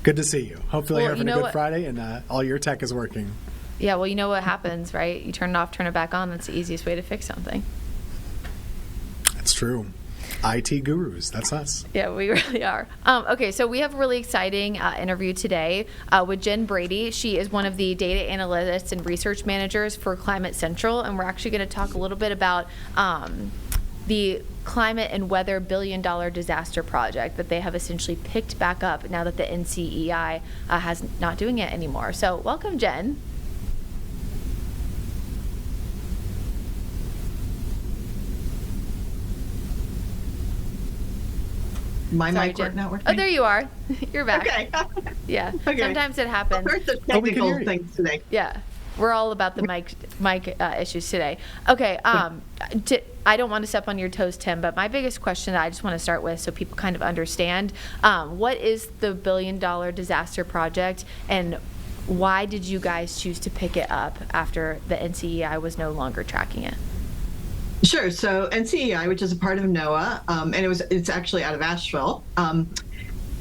Good to see you. Hopefully you're having a good what? Friday and all your tech is working. Yeah, well, you know what happens, right? You turn it off, turn it back on. That's the easiest way to fix something. That's true. IT gurus, that's us. Yeah, we really are. Okay, so we have a really exciting interview today with Jen Brady. She is one of the data analysts and research managers for Climate Central, and we're actually going to talk a little bit about the climate and weather billion-dollar disaster project that they have essentially picked back up now that the NCEI has not doing it anymore. So welcome, Jen. My Sorry, mic Jen. not working? Oh, there you are. You're back. Okay. Yeah. Okay. Sometimes it happens. There's the Oh, we can technical hear you. things today. Yeah. We're all about the mic issues today. Okay. I don't want to step on your toes, Tim, but my biggest question that I just want to start with so people kind of understand, what is the billion-dollar disaster project, and why did you guys choose to pick it up after the NCEI was no longer tracking it? Sure. So NCEI, which is a part of NOAA, and it's actually out of Asheville,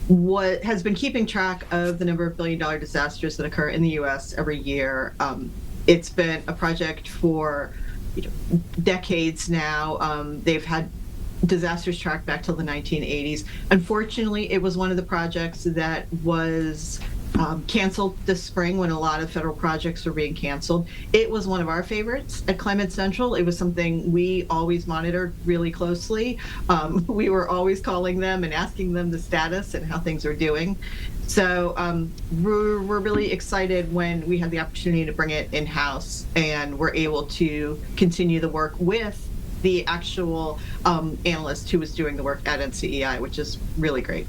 what has been keeping track of the number of billion-dollar disasters that occur in the U.S. every year. It's been a project for decades now. They've had disasters tracked back till the 1980s. Unfortunately, it was one of the projects that was canceled this spring when a lot of federal projects were being canceled. It was one of our favorites at Climate Central. It was something we always monitored really closely. We were always calling them and asking them the status and how things are doing. So we're really excited when we had the opportunity to bring it in-house and we're able to continue the work with the actual analyst who was doing the work at NCEI, which is really great.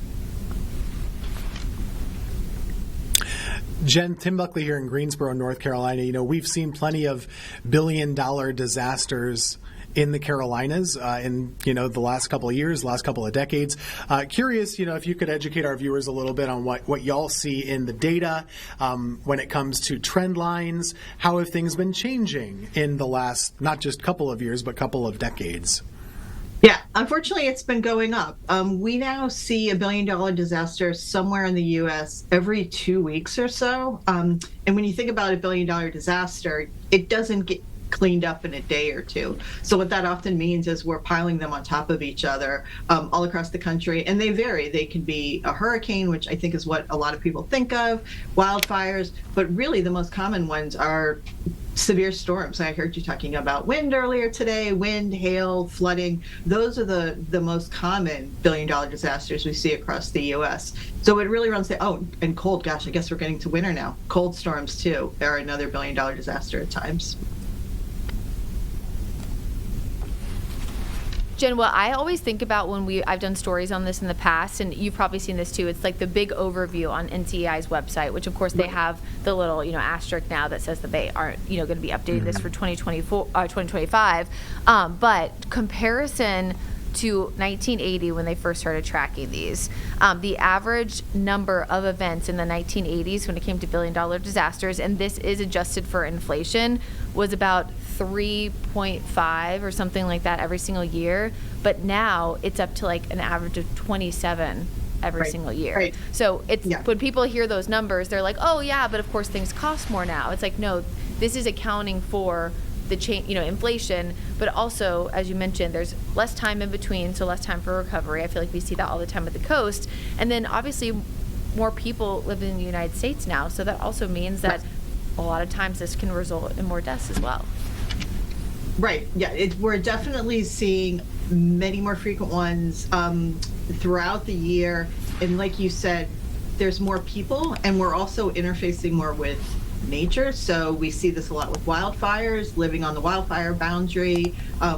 Jen, Tim Buckley here in Greensboro, North Carolina. We've seen plenty of billion-dollar disasters in the Carolinas in the last couple of years, last couple of decades. Curious, if you could educate our viewers a little bit on what y'all see in the data when it comes to trend lines. How have things been changing in the last not just couple of years, but couple of decades? Yeah, unfortunately, it's been going up. We now see a billion-dollar disaster somewhere in the U.S. every 2 weeks or so. And when you think about a billion-dollar disaster, it doesn't get cleaned up in a day or two. So what that often means is we're piling them on top of each other all across the country. And they vary. They can be a hurricane, which I think is what a lot of people think of, wildfires. But really, the most common ones are severe storms. I heard you talking about wind earlier today, wind, hail, flooding. Those are the most common billion-dollar disasters we see across the U.S. So it really runs and cold, gosh, I guess we're getting to winter now. Cold storms, too, are another billion-dollar disaster at times. Jen, what I always think about when I've done stories on this in the past, and you've probably seen this too, it's like the big overview on NCEI's website, which of course they have the little, asterisk now that says that they aren't, going to be updating this for 2025. But comparison to 1980 when they first started tracking these, the average number of events in the 1980s when it came to billion-dollar disasters, and this is adjusted for inflation, was about 3.5 or something like that every single year. But now it's up to like an average of 27 every single year. Right. So it's when people hear those numbers, they're like, oh yeah, but of course things cost more now. It's like, no, this is accounting for the change, inflation, but also, as you mentioned, there's less time in between, so less time for recovery. I feel like we see that all the time at the coast. And then obviously more people live in the United States now, so that also means that a lot of times this can result in more deaths as well. Right. Yeah. We're definitely seeing many more frequent ones throughout the year. And like you said, there's more people, and we're also interfacing more with nature. So we see this a lot with wildfires, living on the wildfire boundary.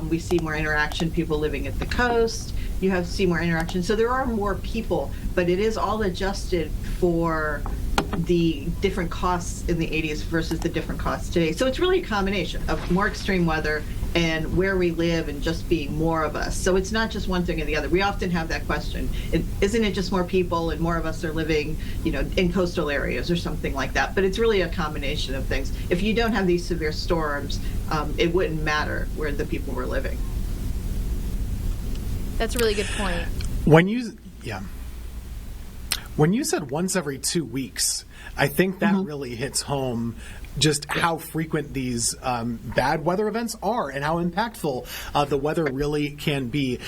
We see more interaction, people living at the coast. You see more interaction. So there are more people, but it is all adjusted for the different costs in the 80s versus the different costs today. So it's really a combination of more extreme weather and where we live and just being more of us. So it's not just one thing or the other. We often have that question. Isn't it just more people and more of us are living, in coastal areas or something like that? But it's really a combination of things. If you don't have these severe storms, it wouldn't matter where the people were living. That's a really good point. When you said once every 2 weeks, I think that really hits home just how frequent these bad weather events are and how impactful the weather really can be.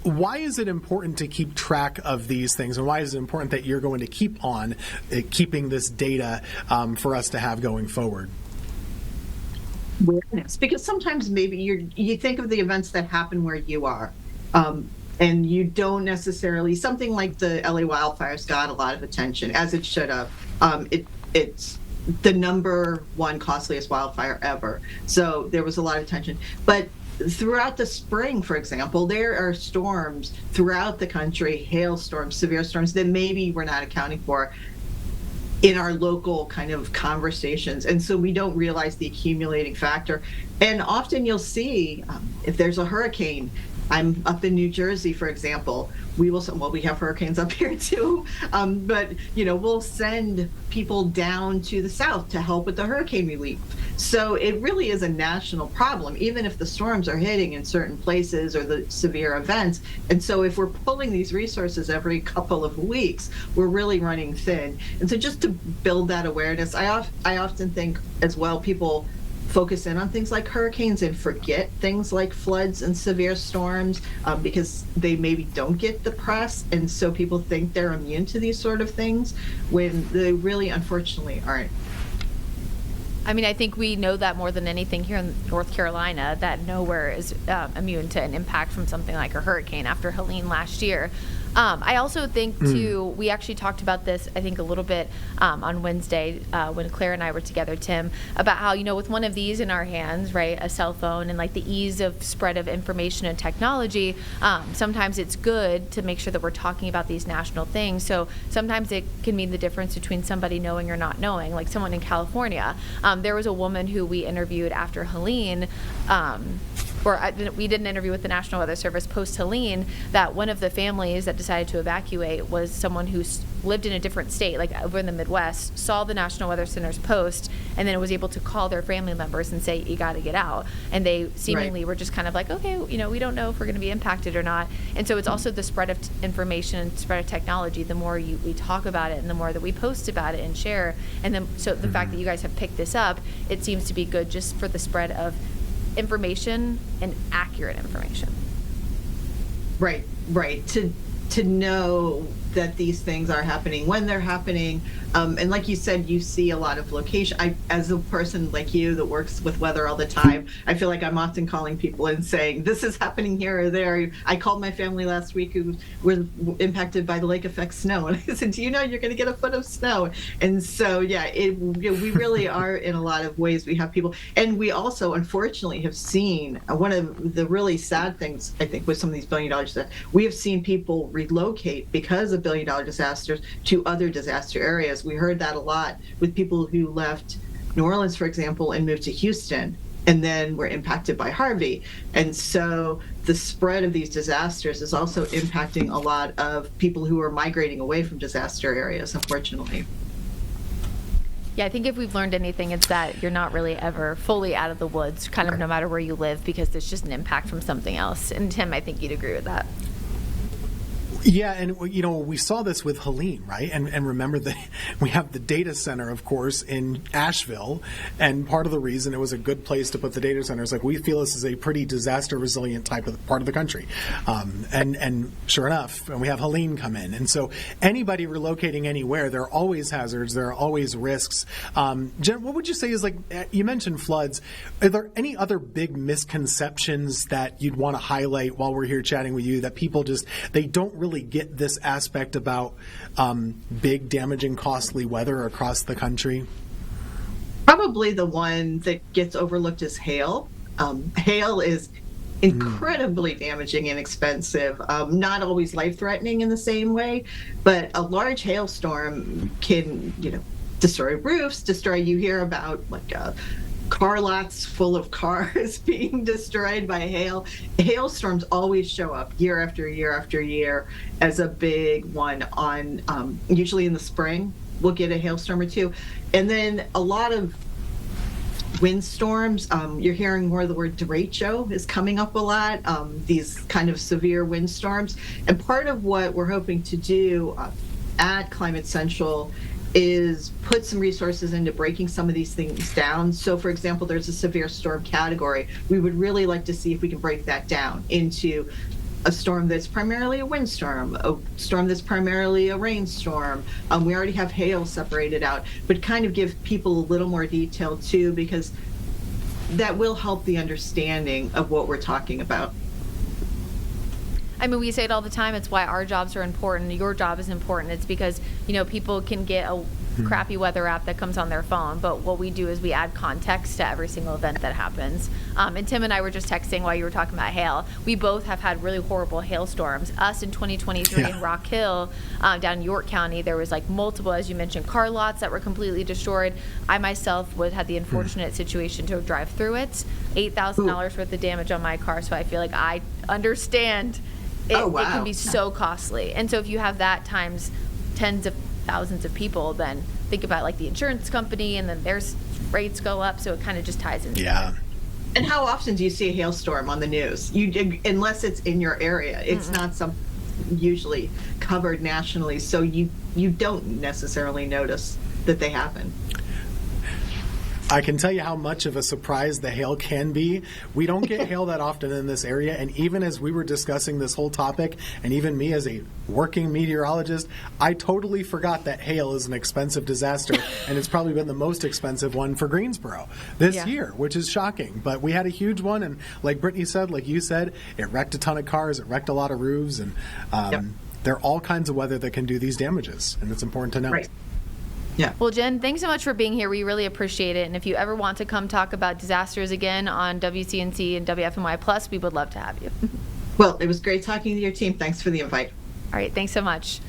Why is it important to keep track of these things, and why is it important that you're going to keep on keeping this data for us to have going forward? Awareness, because sometimes maybe you think of the events that happen where you are, and you don't necessarily. Something like the LA wildfires got a lot of attention, as it should have. It's the number one costliest wildfire ever, so there was a lot of attention. But throughout the spring, for example, there are storms throughout the country, hailstorms, severe storms that maybe we're not accounting for in our local kind of conversations. And so we don't realize the accumulating factor. And often you'll see if there's a hurricane. I'm up in New Jersey, for example. We have hurricanes up here too, but we'll send people down to the south to help with the hurricane relief. So it really is a national problem, even if the storms are hitting in certain places or the severe events. And so if we're pulling these resources every couple of weeks, we're really running thin. And so just to build that awareness, I often think as well, people focus in on things like hurricanes and forget things like floods and severe storms because they maybe don't get the press, and so people think they're immune to these sort of things when they really unfortunately aren't. I mean, I think we know that more than anything here in North Carolina, that nowhere is immune to an impact from something like a hurricane after Helene last year. I also think, too, we actually talked about this, I think, a little bit on Wednesday when Claire and I were together, Tim, about how, with one of these in our hands, right, a cell phone, and like the ease of spread of information and technology, sometimes it's good to make sure that we're talking about these national things. So sometimes it can mean the difference between somebody knowing or not knowing, like someone in California. There was a woman who we interviewed after Helene, we did an interview with the National Weather Service post-Helene, that one of the families that decided to evacuate was someone who lived in a different state, like over in the Midwest, saw the National Weather Center's post, and then was able to call their family members and say, you got to get out. And they seemingly were just kind of like, okay, we don't know if we're going to be impacted or not. And so it's also the spread of information and spread of technology. The more we talk about it and the more that we post about it and share, and then so the fact that you guys have picked this up, it seems to be good just for the spread of information and accurate information. Right. To know that these things are happening when they're happening. And like you said, you see a lot of location. As a person like you that works with weather all the time, I feel like I'm often calling people and saying, this is happening here or there. I called my family last week who were impacted by the lake effect snow. And I said, do you know you're going to get a foot of snow? And so, we really are in a lot of ways. We have people. And we also, unfortunately, have seen one of the really sad things, I think, with some of these $1 billion that we have seen people relocate because of $1 billion disasters to other disaster areas. We heard that a lot with people who left New Orleans, for example, and moved to Houston, and then were impacted by Harvey. And so the spread of these disasters is also impacting a lot of people who are migrating away from disaster areas, unfortunately. Yeah, I think if we've learned anything, it's that you're not really ever fully out of the woods, kind of no matter where you live, because there's just an impact from something else. And Tim, I think you'd agree with that. Yeah, and we saw this with Helene, right? And remember that we have the data center, of course, in Asheville, and part of the reason it was a good place to put the data center is like we feel this is a pretty disaster resilient type of part of the country, and sure enough, and we have Helene come in, and so anybody relocating anywhere, there are always hazards, there are always risks. Jen, what would you say is, like you mentioned floods? Are there any other big misconceptions that you'd want to highlight while we're here chatting with you that people they don't really get this aspect about big, damaging, costly weather across the country? Probably the one that gets overlooked is hail. Hail is incredibly damaging and expensive, not always life-threatening in the same way, but a large hailstorm can, destroy roofs, you hear about car lots full of cars being destroyed by hail. Hailstorms always show up year after year after year as a big one on, usually in the spring, we'll get a hailstorm or two. And then a lot of windstorms, you're hearing more of the word derecho is coming up a lot, these kind of severe windstorms. And part of what we're hoping to do at Climate Central is put some resources into breaking some of these things down. So, for example, there's a severe storm category. We would really like to see if we can break that down into a storm that's primarily a windstorm, a storm that's primarily a rainstorm. We already have hail separated out, but kind of give people a little more detail too, because that will help the understanding of what we're talking about. I mean, we say it all the time. It's why our jobs are important. Your job is important. It's because, people can get a crappy weather app that comes on their phone. But what we do is we add context to every single event that happens. And Tim and I were just texting while you were talking about hail. We both have had really horrible hailstorms. Us in 2023 in Rock Hill, down in York County, there was like multiple, as you mentioned, car lots that were completely destroyed. I myself had the unfortunate situation to drive through it. $8,000 worth of damage on my car. So I feel like I understand it can be so costly. And so if you have that times tens of thousands of people, then think about like the insurance company, and then their rates go up. So it kind of just ties into it. And how often do you see a hailstorm on the news? Unless it's in your area, it's not something usually covered nationally. So you don't necessarily notice that they happen. I can tell you how much of a surprise the hail can be. We don't get hail that often in this area, and even as we were discussing this whole topic, and even me as a working meteorologist, I totally forgot that hail is an expensive disaster, and it's probably been the most expensive one for Greensboro this year, which is shocking. But we had a huge one, and like Brittany said, like you said, it wrecked a ton of cars, it wrecked a lot of roofs, and there are all kinds of weather that can do these damages, and it's important to know. Right. Yeah. Well, Jen, thanks so much for being here. We really appreciate it. And if you ever want to come talk about disasters again on WCNC and WFMY Plus, we would love to have you. Well, it was great talking to your team. Thanks for the invite. All right. Thanks so much.